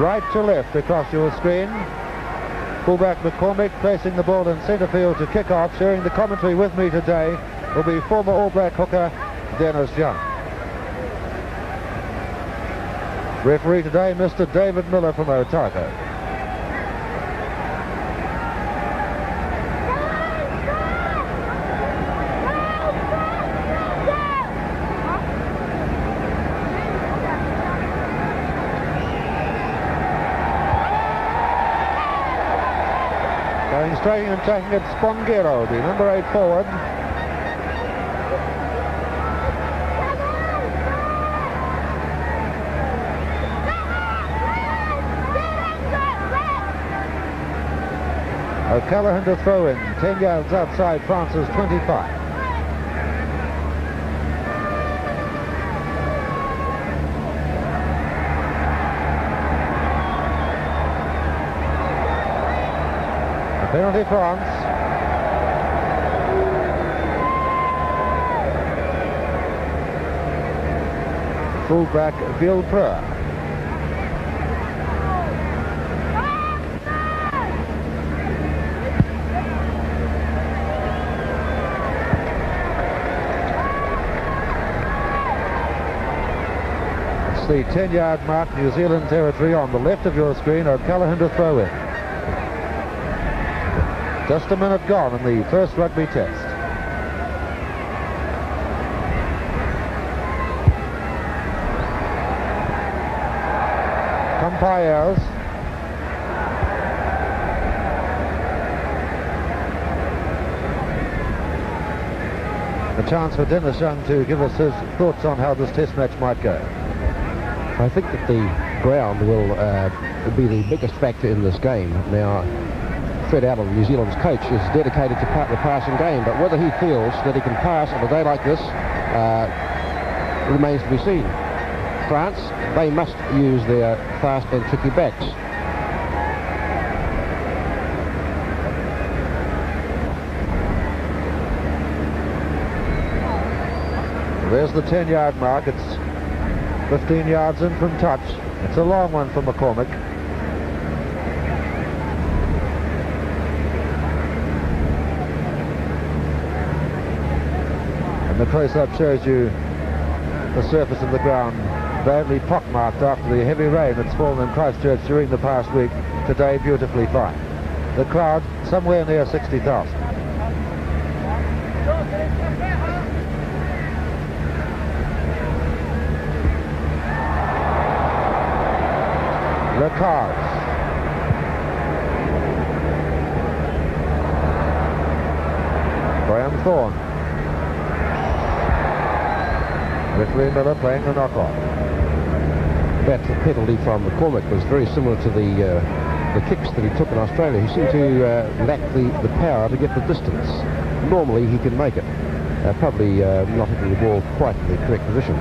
right to left across your screen. Fullback McCormick placing the ball in centre field to kick off. Sharing the commentary with me today will be former All Black hooker Dennis Young. Referee today, Mr. David Miller from Otago. Going straight and taking it, Spongero, the number 8 forward. O'Callaghan to throw in, 10 yards outside France's 25. A penalty France. Fullback Villepreux. The 10-yard mark, New Zealand territory on the left of your screen. O'Callaghan to throw in. Just a minute gone in the first rugby test. Umpires. A chance for Dennis Young to give us his thoughts on how this test match might go. I think that the ground will be the biggest factor in this game. Now, Fred Allen, New Zealand's coach, is dedicated to the passing game, but whether he feels that he can pass on a day like this remains to be seen. France, they must use their fast and tricky backs. There's the 10-yard mark. It's 15 yards in from touch. It's a long one for McCormick. And the close-up shows you the surface of the ground badly pockmarked after the heavy rain that's fallen in Christchurch during the past week. Today, beautifully fine. The crowd somewhere near 60,000. The cars. Graham Thorne. Referee Miller playing the knock-on. That penalty from McCormick was very similar to the kicks that he took in Australia. He seemed to lack the power to get the distance. Normally he can make it. Probably not hitting the ball quite in the correct position.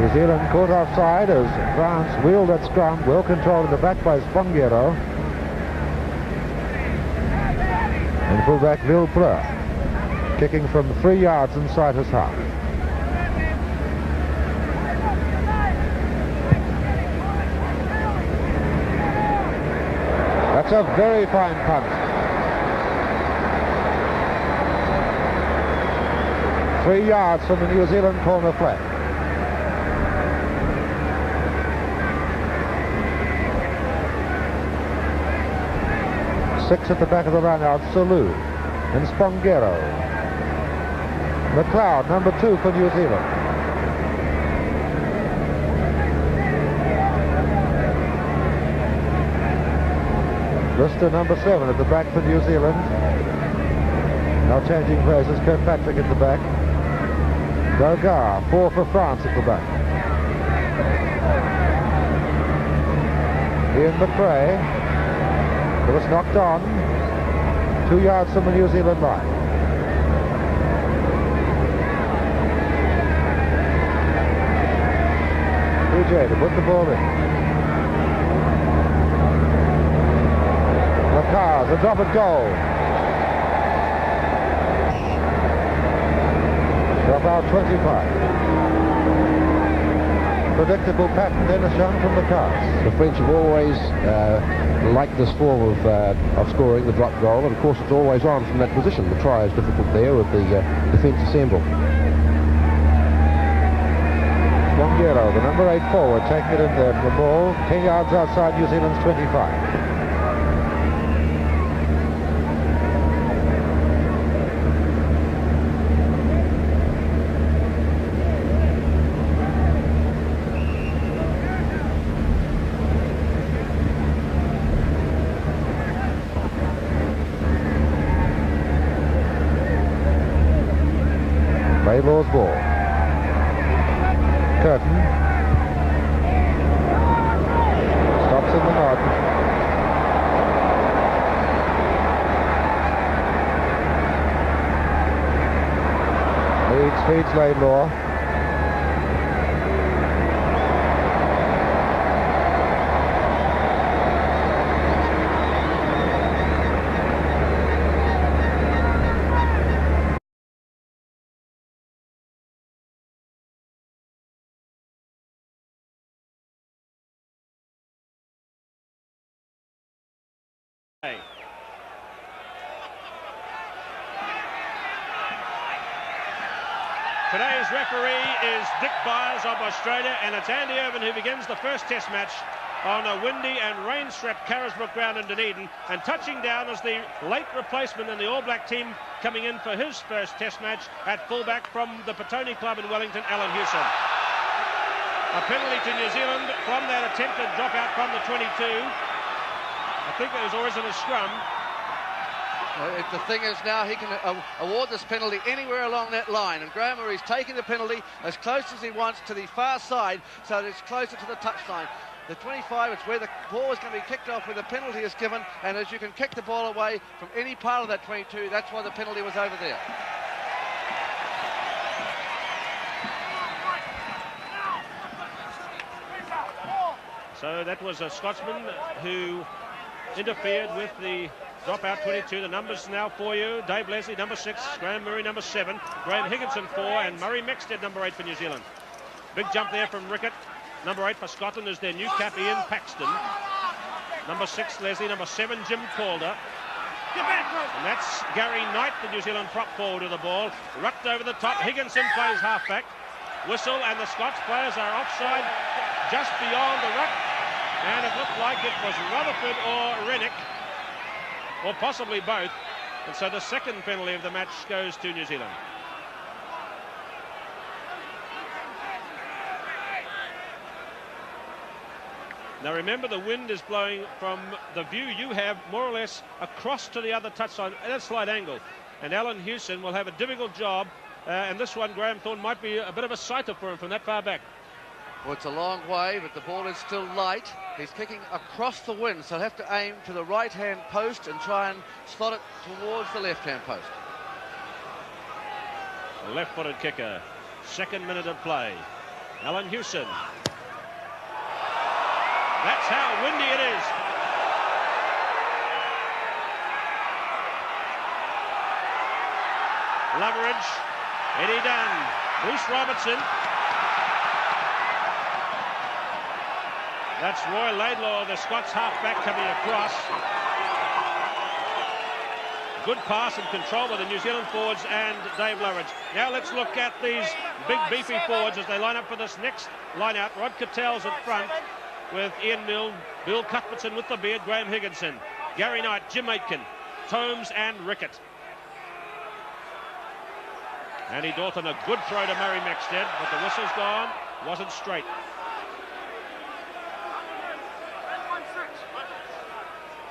New Zealand caught offside as France wheeled at scrum, well controlled in the back by Spongero. And fullback Villepreux, kicking from 3 yards inside his half. That's a very fine punt. 3 yards from the New Zealand corner flag. Six at the back of the run out, Salou and Spongero. McLeod, number 2 for New Zealand. Lister, number 7 at the back for New Zealand. Now changing places, Kirkpatrick at the back. Dogar, 4 for France at the back. Ian McRae. It was knocked on, 2 yards from the New Zealand line. PJ to put the ball in. Macars, a drop at goal. Drop out 25. predictable pattern then is shown from the cast. The French have always liked this form of scoring, the drop goal, and of course it's always on from that position. The try is difficult there with the defence assembled. Bongiero, the number 8 forward, taking it in there from the ball, 10 yards outside New Zealand's 25. Laidlaw's ball. Curtin stops in the nod. Feeds Laidlaw. Today's referee is Dick Byers of Australia, and it's Andy Irvine who begins the first test match on a windy and rain-swept Carisbrook ground in Dunedin, and touching down is the late replacement in the All Black team coming in for his first test match at fullback from the Petone Club in Wellington, Alan Hewson. A penalty to New Zealand from that attempted dropout from the 22. I think it was always in a scrum. The thing is now he can award this penalty anywhere along that line, and Graham Murray's taking the penalty as close as he wants to the far side, so that it's closer to the touchline. The 25, it's where the ball is going to be kicked off, where the penalty is given, and as you can kick the ball away from any part of that 22, that's why the penalty was over there. So that was a Scotsman who interfered with the dropout 22. The numbers now for you: Dave Leslie, number 6, Graham Murray, number 7, Graham Higginson, 4, and Murray Mexted, number 8 for New Zealand. Big jump there from Rickett. Number 8 for Scotland is their new cap, Ian Paxton. Number 6, Leslie. Number 7, Jim Calder. And that's Gary Knight, the New Zealand prop forward of the ball. Rucked over the top. Higginson plays halfback. Whistle, and the Scots players are offside just beyond the ruck. And it looked like it was Rutherford or Rennick, or possibly both. And so the second penalty of the match goes to New Zealand. Now remember, the wind is blowing from the view you have more or less across to the other touchline at a slight angle. And Alan Hewson will have a difficult job. And this one, Graham Thorne, might be a bit of a sighter for him from that far back. Well, it's a long way, but the ball is still light. He's kicking across the wind, so he'll have to aim to the right-hand post and try and slot it towards the left-hand post. A left-footed kicker. Second minute of play. Alan Hewson. That's how windy it is. Loveridge, Eddie Dunn, Bruce Robertson. That's Roy Laidlaw, the Scots halfback, coming across. Good pass and control by the New Zealand forwards and Dave Loveridge. Now let's look at these big beefy forwards as they line up for this next line out. Rod Cattell's in front with Ian Milne, Bill Cuthbertson with the beard, Graham Higginson, Gary Knight, Jim Aitken, Tomes and Rickett. Andy Dalton, a good throw to Murray Mexted, but the whistle's gone, wasn't straight.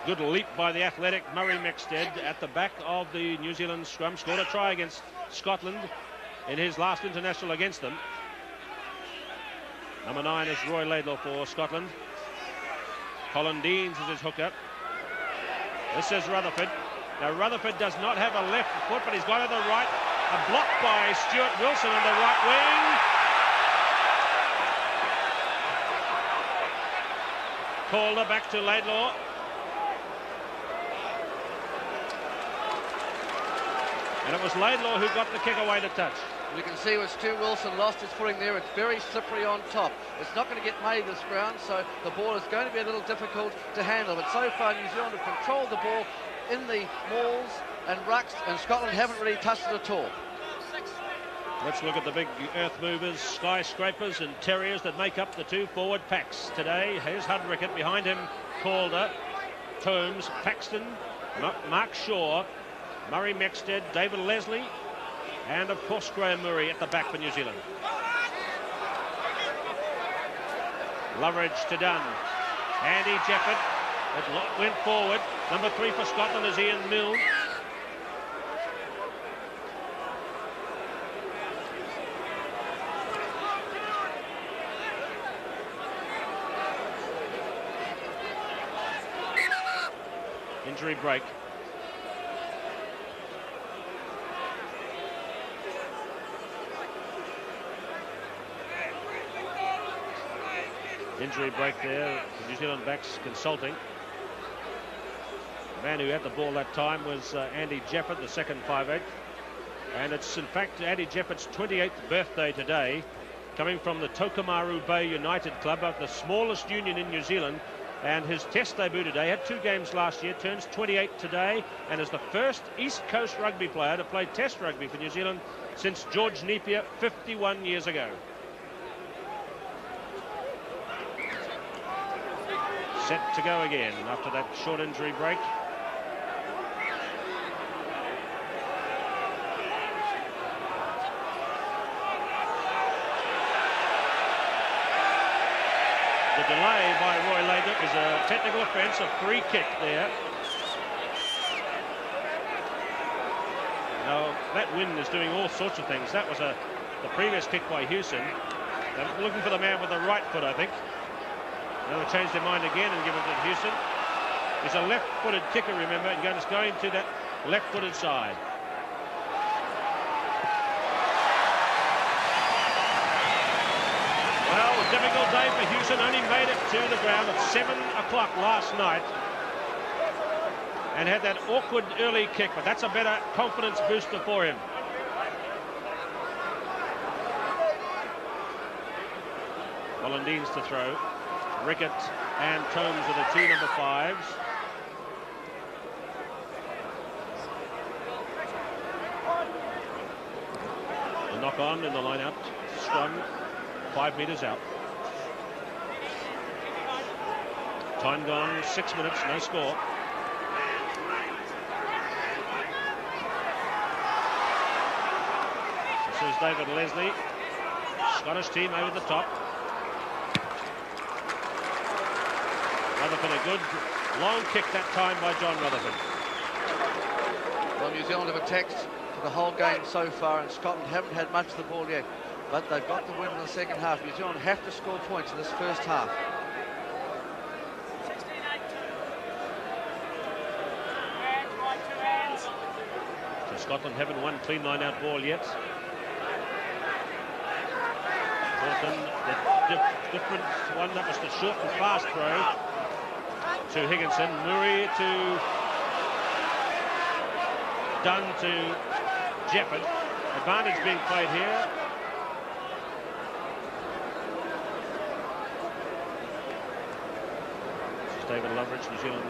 Good leap by the athletic Murray Mexted at the back of the New Zealand scrum. Scored a try against Scotland in his last international against them. Number 9 is Roy Laidlaw for Scotland. Colin Deans is his hooker. This is Rutherford. Now Rutherford does not have a left foot, but he's got to the right. A block by Stuart Wilson on the right wing. Calder back to Laidlaw. And it was Laidlaw who got the kick away to touch. You can see when Stu Wilson lost his footing there, it's very slippery on top. It's not going to get made this round, so the ball is going to be a little difficult to handle. But so far, New Zealand have controlled the ball in the mauls and rucks, and Scotland haven't really touched it at all. Let's look at the big earth movers, skyscrapers and terriers that make up the two forward packs today. Here's Hudrickett, behind him Calder, Tomes, Paxton, Mark Shaw, Murray Mexted, David Leslie, and of course Graham Murray at the back for New Zealand. Loveridge to Dunn. Andy Jefford, it went forward. Number 3 for Scotland is Ian Milne. Injury break. Injury break there. The New Zealand backs consulting. The man who had the ball that time was Andy Jefford, the second 5'8". And it's in fact Andy Jefford's 28th birthday today, coming from the Tokomaru Bay United Club, the smallest union in New Zealand. And his test debut today, had 2 games last year, turns 28 today, and is the first East Coast rugby player to play test rugby for New Zealand since George Napier 51 years ago. Set to go again after that short injury break. The delay by Roy Lader is a technical offence, a free kick there. Now, that wind is doing all sorts of things. That was the previous kick by Hewson. They're looking for the man with the right foot, I think. Now they'll change their mind again and give it to Hewson. He's a left-footed kicker, remember, and going to that left-footed side. Well, a difficult day for Hewson. Only made it to the ground at 7 o'clock last night and had that awkward early kick, but that's a better confidence booster for him. Molendines to throw. Rickett and Tomes are the 2 number 5s. The knock on in the line out. Scrum 5 metres out. Time gone, 6 minutes, no score. This is David Leslie. Scottish team over the top. Rutherford, a good long kick that time by John Rutherford. Well, New Zealand have attacked for the whole game so far, and Scotland haven't had much of the ball yet. But they've got the win in the second half. New Zealand have to score points in this first half. So Scotland haven't won clean line-out ball yet. Thornton, the different one, that was the short and fast throw to Higginson. Murray to Dunn to Jefford. Advantage being played here. This is David Loveridge, New Zealand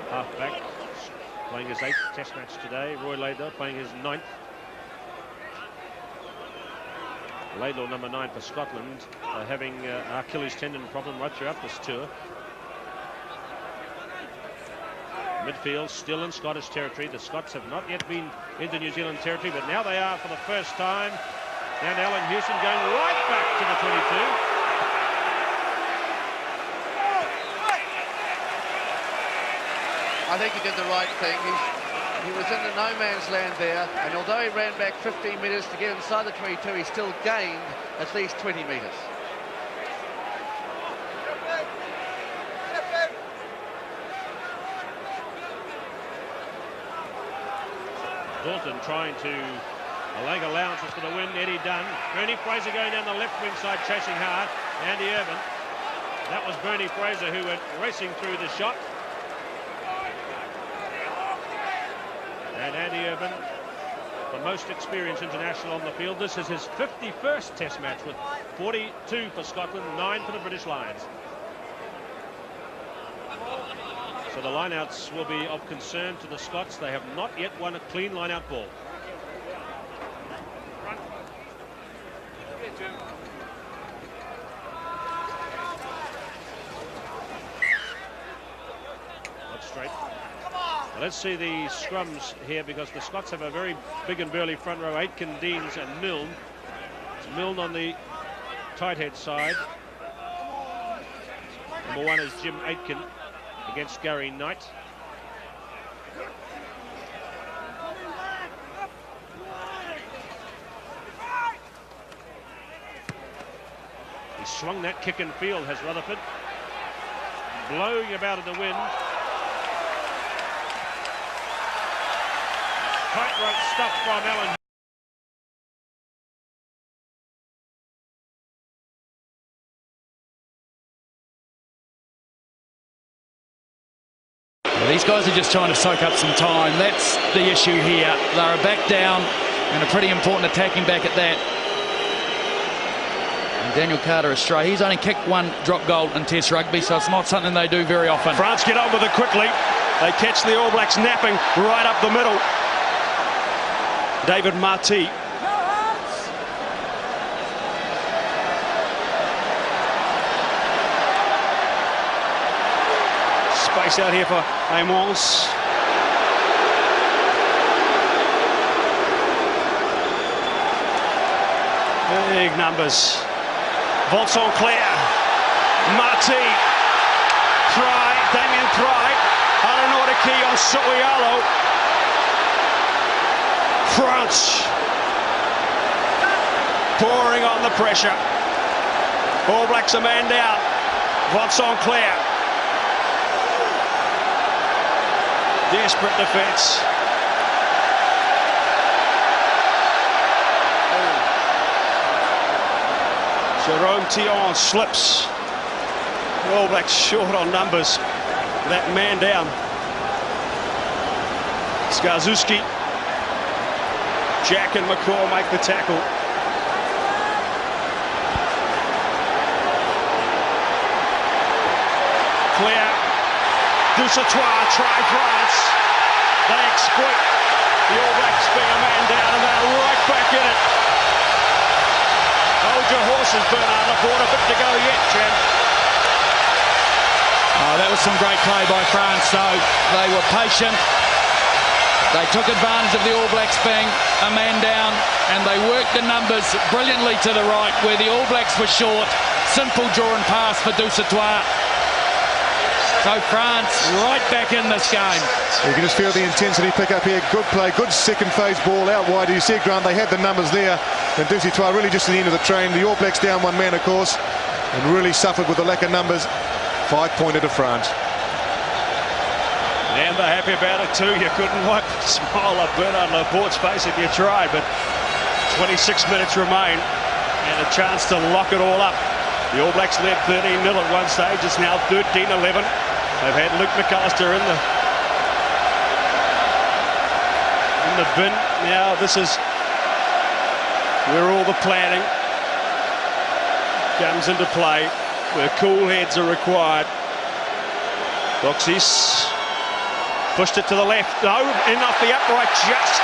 halfback, playing his 8th test match today. Roy Laidlaw playing his 9th. Laidlaw, number 9 for Scotland, having an Achilles tendon problem right throughout this tour. Midfield still in Scottish territory. The Scots have not yet been into New Zealand territory, but now they are for the first time. And Alan Hewson going right back to the 22. I think he did the right thing. He was in the no man's land there, and although he ran back 15 metres to get inside the 22, he still gained at least 20 metres. Dalton trying to make allowances for the win. Eddie Dunn. Bernie Fraser going down the left wing side, chasing hard. Andy Irvin. That was Bernie Fraser who went racing through the shot. And Andy Irvin the most experienced international on the field. This is his 51st Test match, with 42 for Scotland, 9 for the British Lions. So the lineouts will be of concern to the Scots. They have not yet won a clean lineout ball. Straight. Well, let's see the scrums here, because the Scots have a very big and burly front row. Aitken, Deans and Milne. It's Milne on the tight head side. Number 1 is Jim Aitken against Gary Knight. He swung that kick in field, has Rutherford. Blowing about in the wind. Tightrope stuff from Allen. Well, these guys are just trying to soak up some time. That's the issue here. They're back down, and a pretty important attacking back at that. And Daniel Carter astray. He's only kicked 1 drop goal in Test rugby, so it's not something they do very often. France get on with it quickly. They catch the All Blacks napping right up the middle. David Marty. Space out here for Amos. Big numbers. Vincent Clair. Marty. Pry. Damien Pry. Aranotiki on Soialo. France pouring on the pressure. All Blacks a man down. Vincent Clair. Desperate defence. Jerome Thion slips. The All Blacks short on numbers. That man down. Skarzuski. Jack and McCaw make the tackle. Claire. Dusatoir try France. They exploit the All Blacks being a man down, and they're right back in it. Hold your horses, Bernard Laporte. A bit to go yet, champ. Oh, that was some great play by France, though. They were patient. They took advantage of the All Blacks being a man down, and they worked the numbers brilliantly to the right, where the All Blacks were short. Simple draw and pass for Dusatoir. So France right back in this game. You can just feel the intensity pick up here. Good play, good second phase ball out wide. You see, Grant, they had the numbers there, and Dusatoir really just at the end of the train. The All Blacks down 1 man, of course, and really suffered with the lack of numbers. 5-pointer to France. And they're happy about it too. You couldn't wipe the smile off Bernard Laporte's face if you tried, but 26 minutes remain and a chance to lock it all up. The All Blacks led 13-0 at one stage. It's now 13-11. They've had Luke McAllister in the bin. Now this is where all the planning comes into play, where cool heads are required. Boxes pushed it to the left. No, in off the upright just.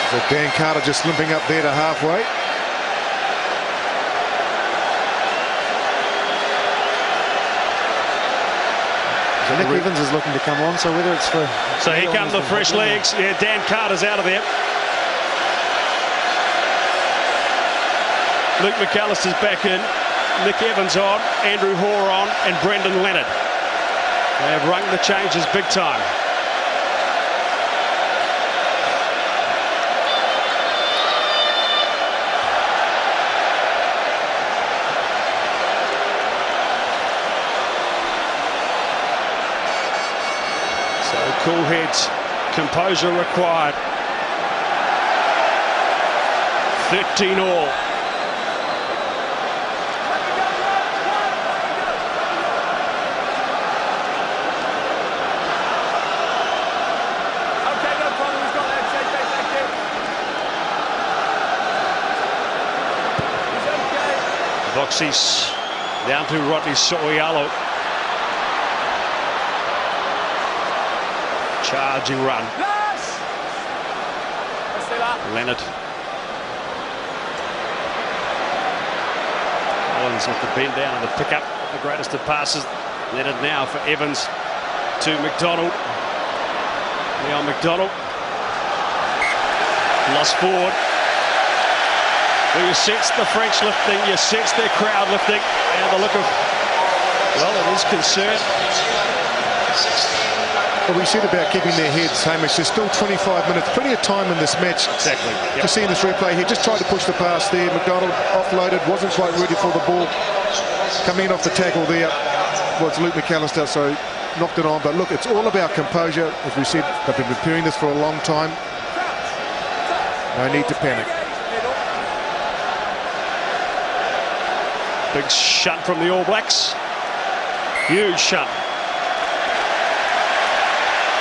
So Dan Carter just limping up there to halfway. So Nick Evans is looking to come on, so whether it's for... So here come the fresh legs. Yeah, Dan Carter's out of there. Luke McAllister's back in. Nick Evans on, Andrew Hoare on, and Brendan Leonard. They have rung the changes big time. So cool heads Composure required. 13 all. Boxies down to Rodney Soialo. Charging run. Leonard. Collins with the bend down and the pickup. The greatest of passes. Leonard now for Evans to McDonald. Leon McDonald. Lost forward. Well, you sense the French lifting, you sense their crowd lifting, and the look of, well, it is concern. Well, we said about keeping their heads, Hamish. There's still 25 minutes, plenty of time in this match. Exactly. Yep. To see in this replay, he just tried to push the pass there. McDonald offloaded, wasn't quite ready for the ball. Coming in off the tackle there was Luke McAllister, so knocked it on. But look, it's all about composure. As we said, they've been preparing this for a long time. No need to panic. Big shunt from the All Blacks. Huge shunt.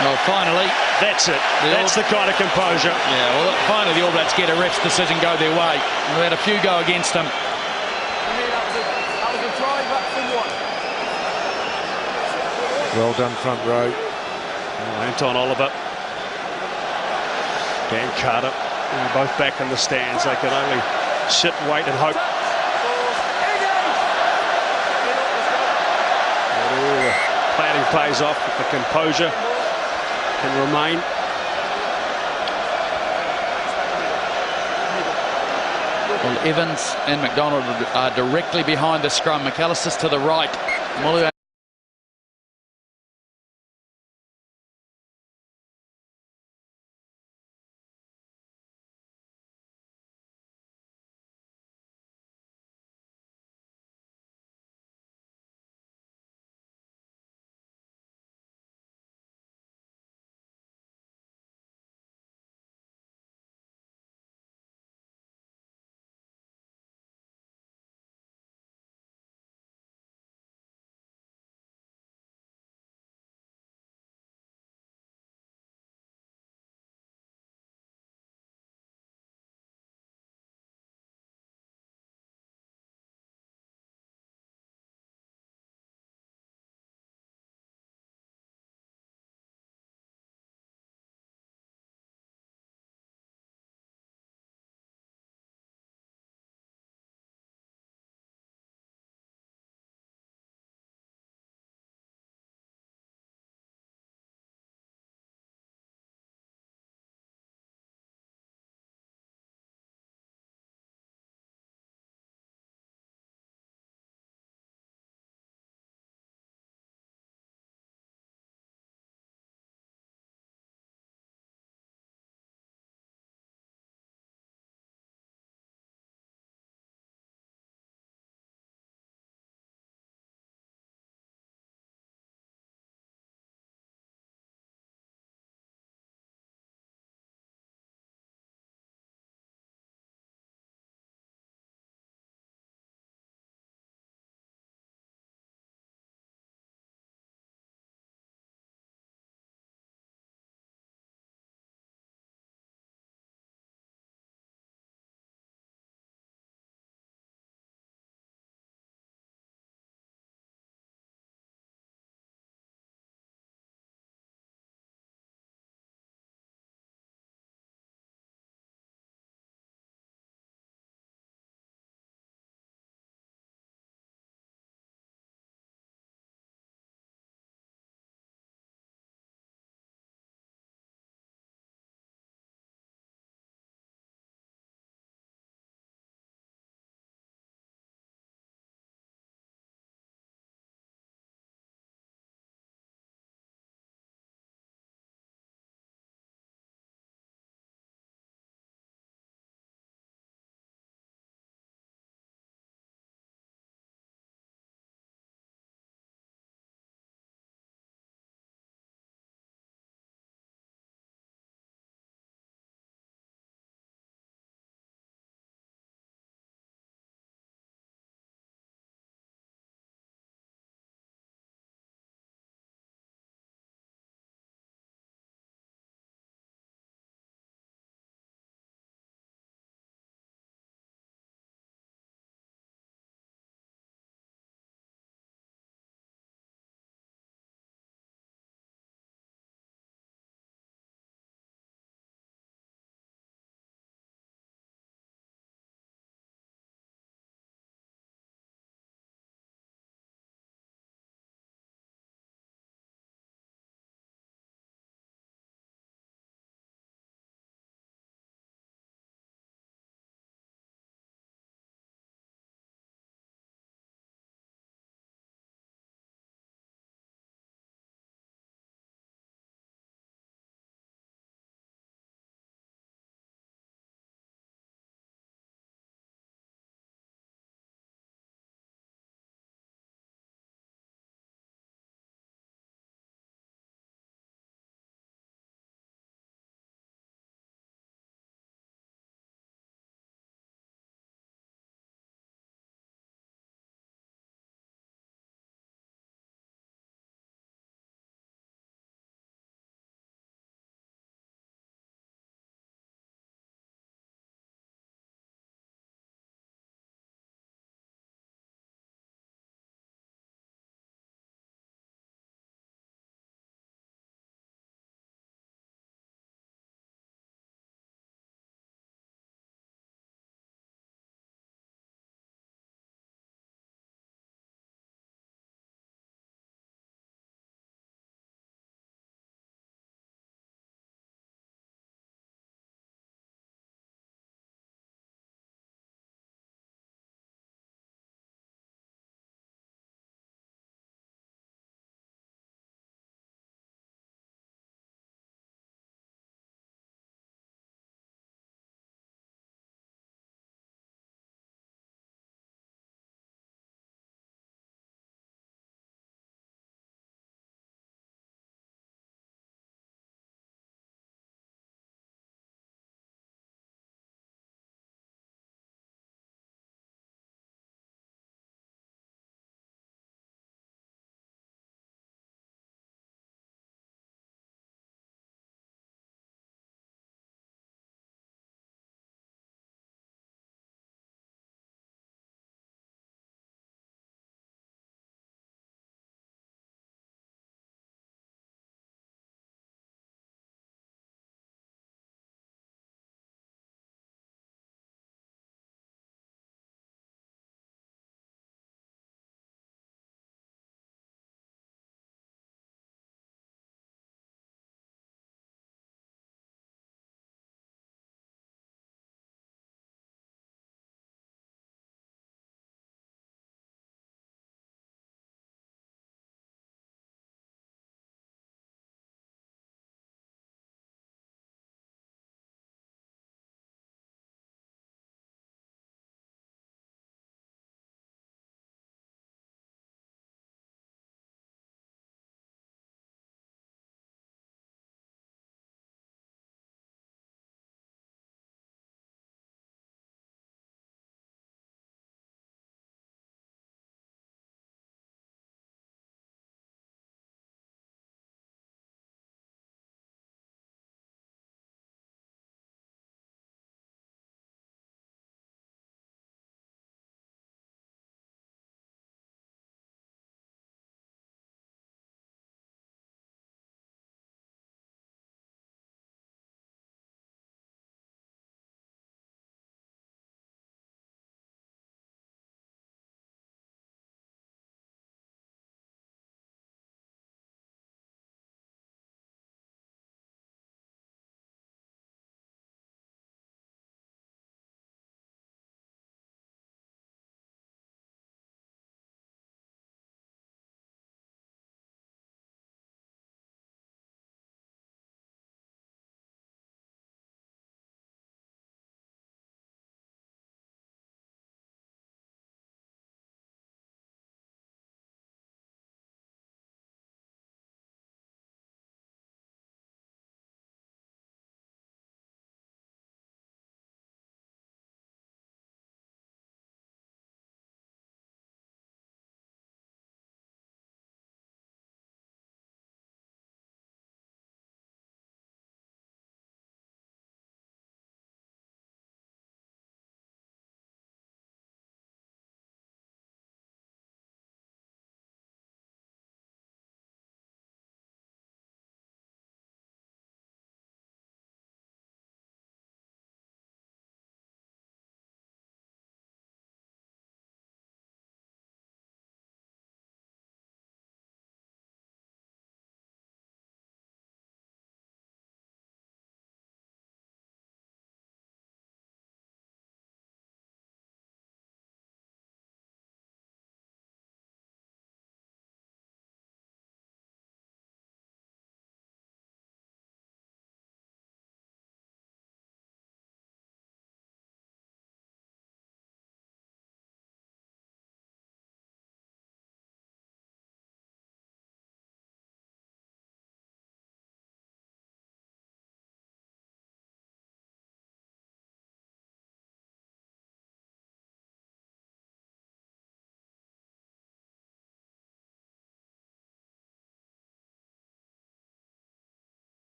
Well, finally, that's it. That's the kind of composure. Yeah, well, finally the All Blacks get a ref's decision go their way. We had a few go against them. Well done, front row. Anton Oliver. Dan Carter. They're both back in the stands. They can only sit, wait and hope. Planning pays off, but the composure can remain. Well, Evans and McDonald are directly behind the scrum. McAllister's to the right. Mulu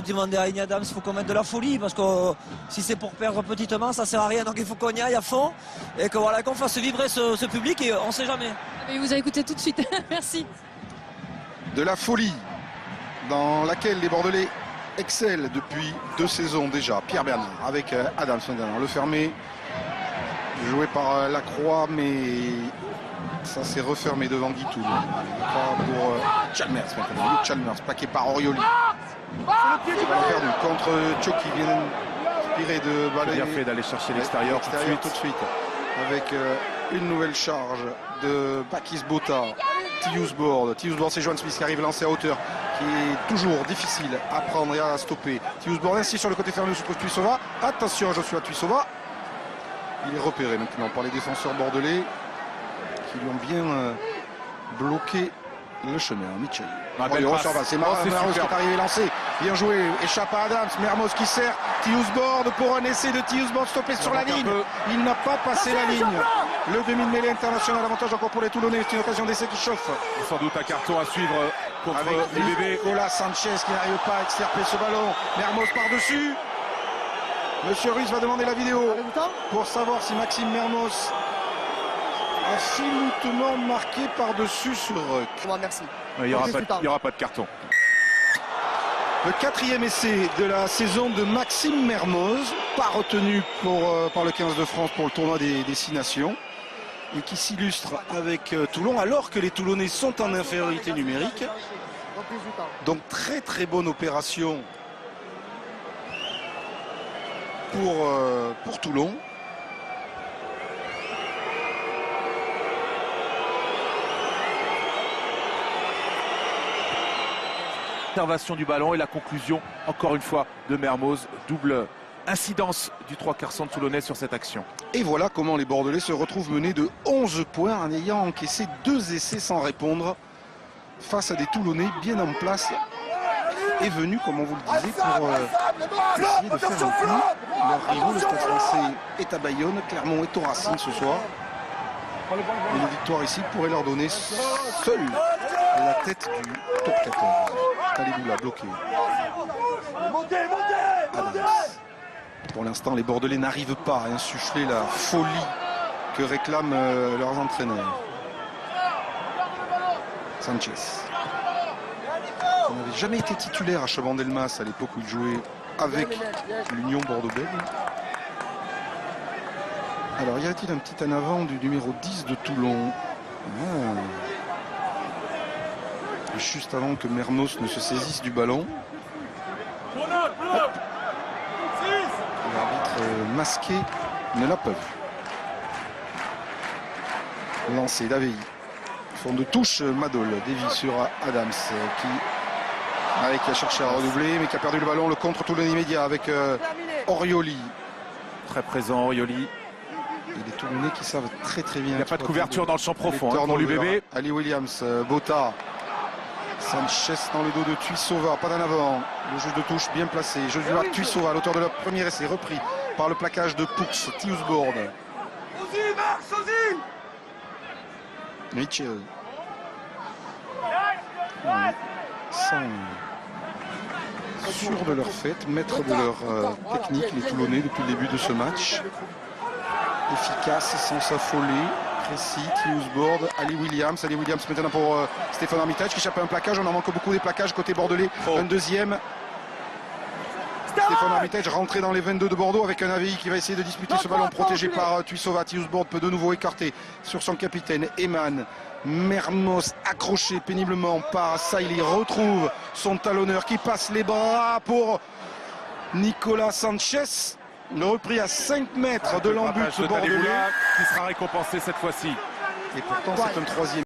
Demander à Igny Adams, il faut qu'on mette de la folie parce que si c'est pour perdre petitement, ça sert à rien. Donc il faut qu'on y aille à fond et que voilà, qu'on fasse vibrer ce public et on ne sait jamais. Il vous a écouté tout de suite. Merci. De la folie dans laquelle les Bordelais excellent depuis 2 saisons déjà. Pierre Bernard avec Adams maintenant, le fermé, joué par Lacroix, mais ça s'est refermé devant Guitoul. Pas pour Chalmers maintenant. Chalmers plaqué par Orioli. Perdu contre Cho qui vient inspiré de balayer. Bien fait d'aller chercher l'extérieur tout de suite. Avec une nouvelle charge de Bakis Bota. Tiusboard c'est Johan Smith qui arrive lancé à hauteur, qui est toujours difficile à prendre et à stopper. Tiusboard ainsi sur le côté fermé sur Tuisova. Attention, Joshua Tuisova. Il est repéré maintenant par les défenseurs bordelais qui lui ont bien bloqué le chemin. Mitchell. C'est Mermoz qui est arrivé lancé. Bien joué. Échappe à Adams. Mermoz qui sert. Tiusboard pour un essai de Tiusboard stoppé sur la ligne. Il n'a pas passé la ligne. Le demi-mêlée international. Avantage encore pour les Toulonnais. C'est une occasion d'essai qui chauffe. Sans doute un carton à suivre contre les bébés. Nicolas Sanchez qui n'arrive pas à extirper ce ballon. Mermoz par-dessus. Monsieur Ruiz va demander la vidéo pour savoir si Maxime Mermoz a filoutement marqué par-dessus ce ruck. Merci. Il n'y aura pas de carton. Le 4e essai de la saison de Maxime Mermoz, pas retenu par le 15 de France pour le tournoi des 6 nations, et qui s'illustre avec Toulon, alors que les Toulonnais sont en infériorité numérique. Donc très très bonne opération pour Toulon. Observation du ballon et la conclusion, encore une fois, de Mermoz. Double incidence du 3/4 centre toulonnais sur cette action. Et voilà comment les Bordelais se retrouvent menés de 11 points en ayant encaissé 2 essais sans répondre face à des Toulonnais bien en place et venus, comme on vous le disait, pour essayer de faire un coup. Leur rivaux, le Stade français, est à Bayonne, Clermont est au Racing ce soir. Et une victoire ici pourrait leur donner seule la tête du top 14. Allez-vous la bloquer. Adams. Pour l'instant, les Bordelais n'arrivent pas à insuffler la folie que réclament leurs entraîneurs. Sanchez. Il n'avait jamais été titulaire à Chabandelmas à l'époque où il jouait avec l'Union Bordeaux-Bègles. Alors, y a-t-il un petit en avant du numéro 10 de Toulon? Et juste avant que Mermoz ne se saisisse du ballon. L'arbitre masqué ne l'a pas vu. Lancé d'Avey. Fond de touche, Madol dévie sur Adams qui a cherché à redoubler mais qui a perdu le ballon. Le contre Toulon immédiat avec Orioli. Très présent Orioli. Et les Toulonnais qui savent très très bien. Il n'y a pas de couverture dans le champ profond pour l'UBB. Ali Williams, Bota. Sanchez dans le dos de Tuisova, pas d'en avant. Le jeu de touche bien placé. Je vois Tuisova, l'auteur de leur premier essai, repris par le plaquage de Poux, Tiusboard. Mitchell. Sûrs de leur fête, maîtres de leur technique, les Toulonnais depuis le début de ce match. Efficace, sans s'affoler. Précis, Tiusboard, Ali Williams maintenant pour Stéphane Armitage qui échappe à un plaquage. On en manque beaucoup des plaquages côté bordelais. Un deuxième. Stéphane Armitage rentré dans les 22 de Bordeaux avec un AVI qui va essayer de disputer ce ballon protégé par Tuisova. Tiusboard peut de nouveau écarter sur son capitaine Eman. Mermoz accroché péniblement par Saïli retrouve son talonneur qui passe les bras pour Nicolas Sanchez. Le repris à 5 mètres de l'embut bordelais qui sera récompensé cette fois-ci. Et pourtant c'est un 3e.